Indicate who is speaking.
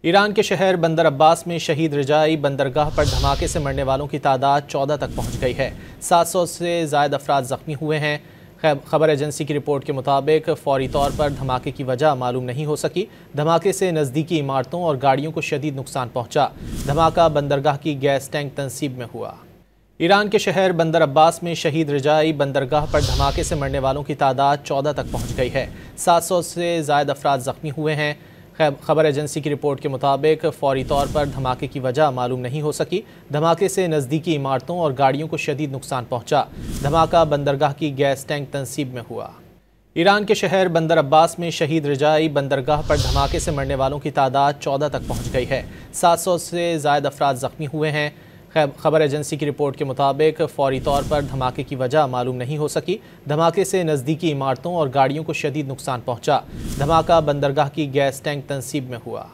Speaker 1: Iran के शहर बंदर अब्बास में शहीद रजाई बंदरगाह पर धमाके से मरने वालों की तादाद 14 तक पहुंच गई है। 700 से ज़ायद अफराद ज़ख्मी हुए हैं। खबर एजेंसी की रिपोर्ट के मुताबिक फौरी तौर पर धमाके की वजह मालूम नहीं हो सकी। धमाके से नज़दीकी इमारतों और गाड़ियों को शदीद नुकसान पहुंचा। धमाका बंदरगाह की गैस टैंक तनसीब में हुआ। ईरान के शहर बंदर अब्बास में शहीद रजाई बंदरगाह पर धमाके से मरने वालों की तादाद 14 तक पहुंच गई है। 700 से ज़ायद अफराद ज़ख्मी हुए हैं। खबर एजेंसी की रिपोर्ट के मुताबिक फौरी तौर पर धमाके की वजह मालूम नहीं हो सकी। धमाके से नज़दीकी इमारतों और गाड़ियों को शदीद नुकसान पहुंचा। धमाका बंदरगाह की गैस टैंक तनसीब में हुआ। ईरान के शहर बंदर अब्बास में शहीद रजाई बंदरगाह पर धमाके से मरने वालों की तादाद 14 तक पहुंच गई है। 700 से ज़ायद अफराद ज़ख्मी हुए हैं। खबर एजेंसी की रिपोर्ट के मुताबिक फौरी तौर पर धमाके की वजह मालूम नहीं हो सकी। धमाके से नज़दीकी इमारतों और गाड़ियों को शदीद नुकसान पहुंचा। धमाका बंदरगाह की गैस टैंक तनसीब में हुआ।